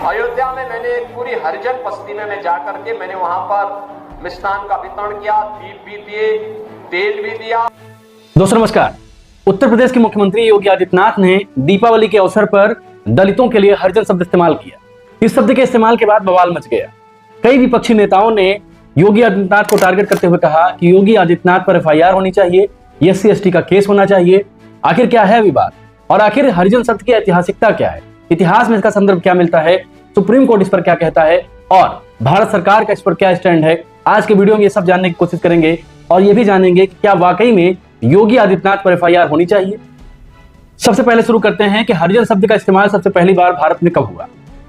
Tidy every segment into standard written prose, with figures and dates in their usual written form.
अयोध्या में मैंने एक पूरी हरिजन बस्ती में मैं जाकर के मैंने वहां पर मिष्ठान का वितरण किया, दीप भी दिए, तेल भी दिया। दोस्तों नमस्कार। उत्तर प्रदेश के मुख्यमंत्री योगी आदित्यनाथ ने दीपावली के अवसर पर दलितों के लिए हरिजन शब्द इस्तेमाल किया। इस शब्द के इस्तेमाल के बाद बवाल मच गया। कई विपक्षी नेताओं ने योगी आदित्यनाथ को टारगेट करते हुए कहा कि योगी आदित्यनाथ पर एफआईआर होनी चाहिए, SC/ST का केस होना चाहिए। आखिर क्या है विवाद और आखिर हरिजन शब्द की ऐतिहासिकता क्या है, इतिहास में इसका संदर्भ क्या मिलता है, सुप्रीम कोर्ट इस पर क्या कहता है और भारत सरकार का इस पर क्या स्टैंड है। आज के वीडियो में ये सब जानने की कोशिश करेंगे और ये भी जानेंगे कि क्या वाकई में योगी आदित्यनाथ पर एफआईआर होनी चाहिए। सबसे पहले शुरू करते हैं कि हरिजन शब्द का इस्तेमाल सबसे पहली बार भारत में कब हुआ।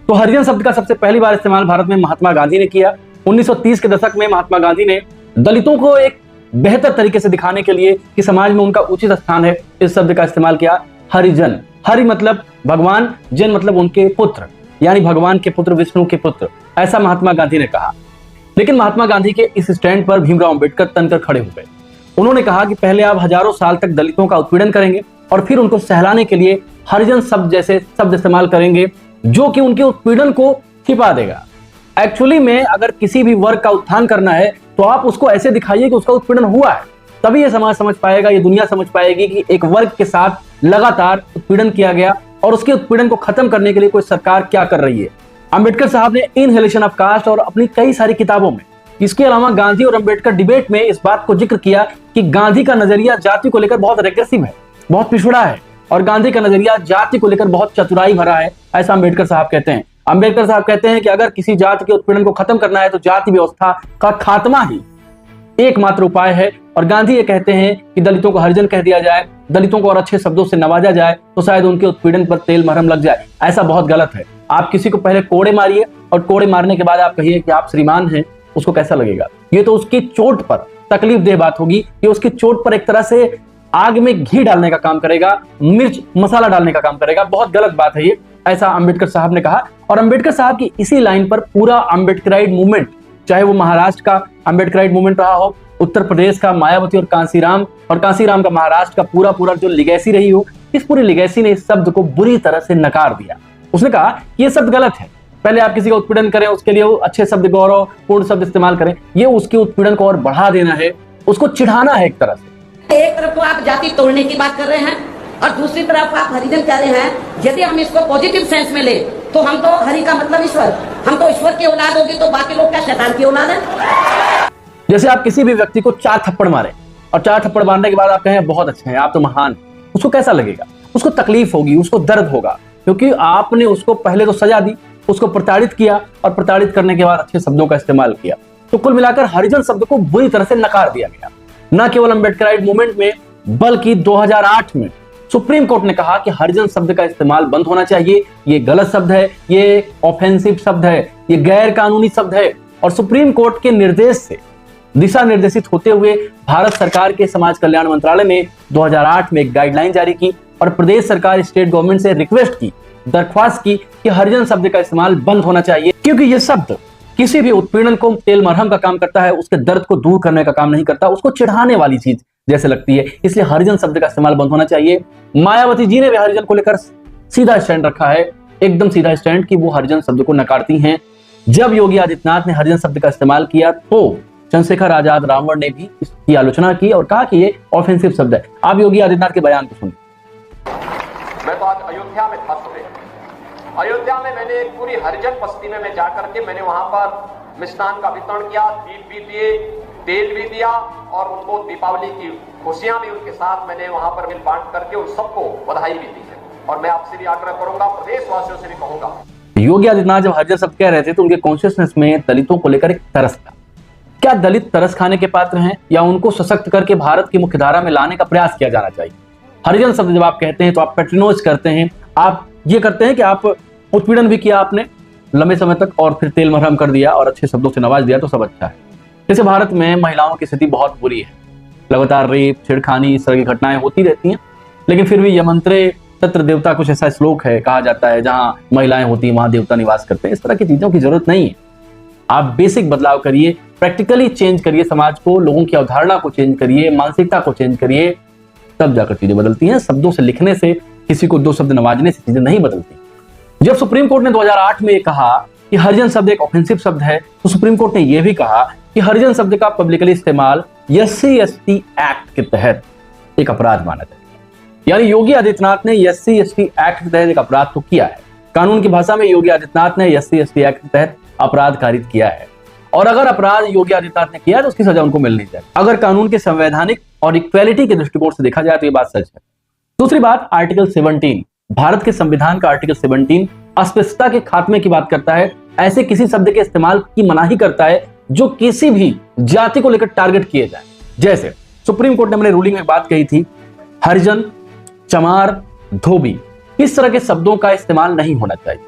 तो हरिजन शब्द का सबसे पहली बार इस्तेमाल भारत में महात्मा गांधी ने किया। 1930 के दशक में महात्मा गांधी ने दलितों को एक बेहतर तरीके से दिखाने के लिए कि समाज में उनका उचित स्थान है, इस शब्द का इस्तेमाल किया। हरिजन, हरि मतलब भगवान, जन मतलब उनके पुत्र, यानी भगवान के पुत्र, विष्णु के पुत्र, ऐसा महात्मा गांधी ने कहा। लेकिन महात्मा गांधी के इस स्टैंड पर भीमराव अंबेडकर तनकर खड़े हो गए। उन्होंने कहा कि पहले आप हजारों साल तक दलितों का उत्पीड़न करेंगे और फिर उनको सहलाने के लिए हरिजन शब्द जैसे शब्द इस्तेमाल करेंगे जो कि उनके उत्पीड़न को छिपा देगा। एक्चुअली में अगर किसी भी वर्ग का उत्थान करना है तो आप उसको ऐसे दिखाइए कि उसका उत्पीड़न हुआ है, तभी ये समाज समझ पाएगा, ये दुनिया समझ पाएगी कि एक वर्ग के साथ लगातार उत्पीड़न किया गया और उसके उत्पीड़न को खत्म करने के लिए कोई सरकार क्या कर रही है। अंबेडकर साहब ने इनहेलेशन ऑफ कास्ट और अपनी कई सारी किताबों में, इसके अलावा गांधी और अंबेडकर डिबेट में इस बात को जिक्र किया कि गांधी का नजरिया जाति को लेकर बहुत रेग्रेसिव है, बहुत पिछड़ा है और गांधी का नजरिया जाति को लेकर बहुत चतुराई भरा है, ऐसा अंबेडकर साहब कहते हैं। अंबेडकर साहब कहते हैं कि अगर किसी जाति के उत्पीड़न को खत्म करना है तो जाति व्यवस्था का खात्मा ही एकमात्र उपाय है। और गांधी ये कहते हैं कि दलितों को हरिजन कह दिया जाए, दलितों को और अच्छे शब्दों से नवाजा जाए तो शायद उनके उत्पीड़न पर तेल मरहम लग जाए। ऐसा बहुत गलत है। आप किसी को पहले कोड़े मारिए और कोड़े मारने के बाद आप कहिए कि आप श्रीमान हैं, उसको कैसा लगेगा? ये तो उसकी चोट पर तकलीफ देह बात होगी। ये उसकी चोट पर एक तरह से आग में घी डालने का काम करेगा, मिर्च मसाला डालने का काम करेगा। बहुत गलत बात है ये, ऐसा अंबेडकर साहब ने कहा। और अंबेडकर साहब की इसी लाइन पर पूरा अम्बेडकराइट मूवमेंट, चाहे वो महाराष्ट्र का अम्बेडकराइट मूवमेंट रहा हो, उत्तर प्रदेश का मायावती और कांसीराम का महाराष्ट्र का पूरा जो लिगेसी रही हो, इस पूरी लिगेसी ने इस शब्द को बुरी तरह से नकार दिया। उसने कहा कि ये शब्द गलत है। पहले आप किसी का उत्पीड़न करें, उसके लिए वो अच्छे शब्द, गौरव पूर्ण शब्द इस्तेमाल करें, ये उसके उत्पीड़न को और बढ़ा देना है, उसको चिढ़ाना है एक तरह से। एक तरफ तो आप जाति तोड़ने की बात कर रहे हैं और दूसरी तरफ आप हरिजन कह रहे हैं। यदि हम इसको पॉजिटिव सेंस में ले तो हम तो हरि का मतलब ईश्वर, हम तो ईश्वर की औलाद होगी, तो बाकी लोग क्या शैतान की औलाद है? जैसे आप किसी भी व्यक्ति को 4 थप्पड़ मारे और 4 थप्पड़ मारने के बाद आप कहें बहुत अच्छे हैं, आप तो महान, उसको कैसा लगेगा? उसको तकलीफ होगी, उसको दर्द होगा, क्योंकि आपने उसको पहले तो सजा दी, उसको प्रताड़ित किया और प्रताड़ित करने के बाद अच्छे शब्दों का इस्तेमाल किया। तो कुल मिलाकर हरिजन शब्द को बुरी तरह से नकार दिया गया। न केवल अम्बेडकराइट मूवमेंट में बल्कि 2008 में सुप्रीम कोर्ट ने कहा कि हरिजन शब्द का इस्तेमाल बंद होना चाहिए। ये गलत शब्द है, ये ऑफेंसिव शब्द है, ये गैर कानूनी शब्द है। और सुप्रीम कोर्ट के निर्देश से दिशा निर्देशित होते हुए भारत सरकार के समाज कल्याण मंत्रालय ने 2008 में एक गाइडलाइन जारी की और प्रदेश सरकार स्टेट गवर्नमेंट से रिक्वेस्ट की, दरख्वास्त की कि हरिजन शब्द का इस्तेमाल बंद होना चाहिए, क्योंकि यह शब्द किसी भी उत्पीड़न को तेल मरहम का काम करता है, उसके दर्द को दूर करने का काम नहीं करता, उसको चिढ़ाने वाली चीज जैसे लगती है। इसलिए हरिजन शब्द का इस्तेमाल बंद होना चाहिए। मायावती जी ने भी हरिजन को लेकर सीधा स्टैंड रखा है, एकदम सीधा स्टैंड कि वो हरिजन शब्द को नकारती हैं। जब योगी आदित्यनाथ ने हरिजन शब्द का इस्तेमाल किया तो चंद्रशेखर आजाद रावण ने भी इसकी आलोचना की और कहा कि ये ऑफेंसिव शब्द है। आप योगी आदित्यनाथ के बयान को सुनिए। मैं तो आज अयोध्या में था सुबह। अयोध्या में मैंने एक पूरी हरिजन बस्ती में मैं जाकर के मैंने वहां पर मिष्ठान का वितरण किया, दीप भी दिए, तेल भी दिया और उनको दीपावली की खुशियां भी उनके साथ मैंने वहां पर मिल बांट करके उन सबको बधाई भी दी है। और मैं आपसे भी आग्रह करूंगा, प्रदेशवासियों से भी कहूंगा। योगी आदित्यनाथ जब हरिजन शब्द कह रहे थे तो उनके कॉन्शियसनेस में दलितों को लेकर एक तरस था। क्या दलित तरस खाने के पात्र हैं या उनको सशक्त करके भारत की मुख्यधारा में लाने का प्रयास किया जाना चाहिए? हरिजन शब्द जब आप कहते हैं तो आप पेट्रोनोज करते हैं, आप ये करते हैं कि आप उत्पीड़न भी किया आपने लंबे समय तक और फिर तेल मरहम कर दिया और अच्छे शब्दों से नवाज दिया तो सब अच्छा है। जैसे भारत में महिलाओं की स्थिति बहुत बुरी है, लगातार रेप, छेड़खानी, इस तरह की घटनाएं होती रहती हैं, लेकिन फिर भी यमंत्रे तत्र देवता कुछ ऐसा श्लोक है, कहा जाता है जहां महिलाएं होती हैं वहां देवता निवास करते हैं। इस तरह की चीजों की जरूरत नहीं है। आप बेसिक बदलाव करिए, प्रैक्टिकली चेंज करिए समाज को, लोगों की अवधारणा को चेंज करिए, मानसिकता को चेंज करिए, तब जाकर चीजें बदलती हैं। शब्दों से लिखने से, किसी को 2 शब्द नवाजने से चीजें नहीं बदलती। जब सुप्रीम कोर्ट ने 2008 में कहा कि हरिजन शब्द एक ऑफेंसिव शब्द है, तो सुप्रीम कोर्ट ने यह भी कहा कि हरिजन शब्द का पब्लिकली इस्तेमाल SC/ST एक्ट के तहत एक अपराध माना जाए। यानी योगी आदित्यनाथ ने SC/ST एक्ट के तहत एक अपराध तो किया है। कानून की भाषा में योगी आदित्यनाथ ने SC/ST एक्ट के तहत अपराध कारित किया है, और अगर अपराध योगी आदित्यनाथ ने किया तो उसकी सजा उनको मिलनी चाहिए। अगर कानून के संवैधानिक और इक्वेलिटी के दृष्टिकोण से देखा जाए तो ये बात सच है। दूसरी बात, आर्टिकल 17, भारत के संविधान का आर्टिकल 17 अस्पृश्यता के खात्मे की बात करता है। ऐसे किसी शब्द के इस्तेमाल की मनाही करता है जो किसी भी जाति को लेकर टारगेट किए जाए। जैसे सुप्रीम कोर्ट ने अपने रूलिंग में बात कही थी, हरिजन, चमार, धोबी, इस तरह के शब्दों का इस्तेमाल नहीं होना चाहिए।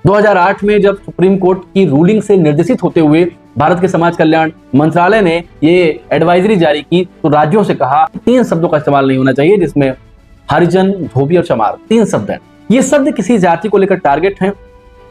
2008 में जब सुप्रीम कोर्ट की रूलिंग से निर्देशित होते हुए भारत के समाज कल्याण मंत्रालय ने ये एडवाइजरी जारी की, तो राज्यों से कहा 3 शब्दों का इस्तेमाल नहीं होना चाहिए, जिसमें हरिजन, धोबी और चमार 3 शब्द हैं। ये शब्द किसी जाति को लेकर टारगेट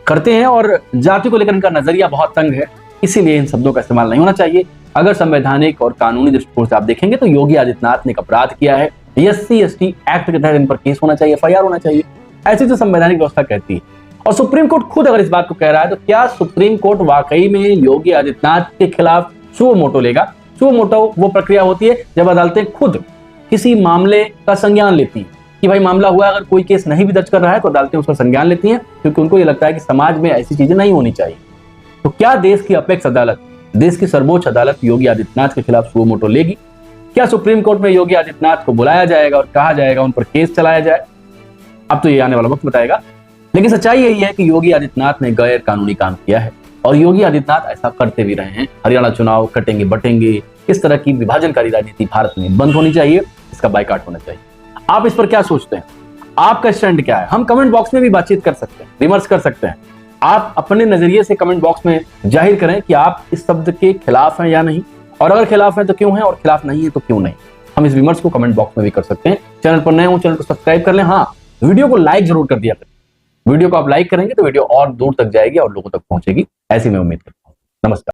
करते हैं और जाति को लेकर इनका नजरिया बहुत तंग है, इसीलिए इन शब्दों का इस्तेमाल नहीं होना चाहिए। अगर संवैधानिक और कानूनी दृष्टिकोण से आप देखेंगे तो योगी आदित्यनाथ ने एक अपराध किया है। SC/ST एक्ट के तहत इन पर केस होना चाहिए, FIR होना चाहिए, ऐसी तो संवैधानिक व्यवस्था कहती है। और सुप्रीम कोर्ट खुद अगर इस बात को कह रहा है तो क्या सुप्रीम कोर्ट वाकई में योगी आदित्यनाथ के खिलाफ सुओ मोटो लेगा? सुओ मोटो वो प्रक्रिया होती है जब अदालतें खुद किसी मामले का संज्ञान लेती है कि भाई मामला हुआ, अगर कोई केस नहीं भी दर्ज कर रहा है तो अदालतें उसका संज्ञान लेती हैं, क्योंकि उनको ये लगता है कि समाज में ऐसी चीजें नहीं होनी चाहिए। तो क्या देश की अपेक्स अदालत, देश की सर्वोच्च अदालत योगी आदित्यनाथ के खिलाफ सुओ मोटो लेगी? क्या सुप्रीम कोर्ट में योगी आदित्यनाथ को बुलाया जाएगा और कहा जाएगा उन पर केस चलाया जाए? अब तो ये आने वाला वक्त बताएगा। लेकिन सच्चाई यही है कि योगी आदित्यनाथ ने गैर कानूनी काम किया है, और योगी आदित्यनाथ ऐसा करते भी रहे हैं। हरियाणा चुनाव कटेंगे बटेंगे, इस तरह की विभाजनकारी राजनीति भारत में बंद होनी चाहिए, इसका बाइकाट होना चाहिए। आप इस पर क्या सोचते हैं? आपका स्टैंड क्या है? हम कमेंट बॉक्स में भी बातचीत कर सकते हैं, विमर्श कर सकते हैं। आप अपने नजरिए से कमेंट बॉक्स में जाहिर करें कि आप इस शब्द के खिलाफ हैं या नहीं, और अगर खिलाफ हैं तो क्यों हैं, और खिलाफ नहीं है तो क्यों नहीं। हम इस विमर्श को कमेंट बॉक्स में भी कर सकते हैं। चैनल पर नए हो, चैनल को सब्सक्राइब कर लें। हाँ, वीडियो को लाइक जरूर कर दिया करें। वीडियो को आप लाइक करेंगे तो वीडियो और दूर तक जाएगी और लोगों तक पहुंचेगी, ऐसी मैं उम्मीद करता हूं। नमस्कार।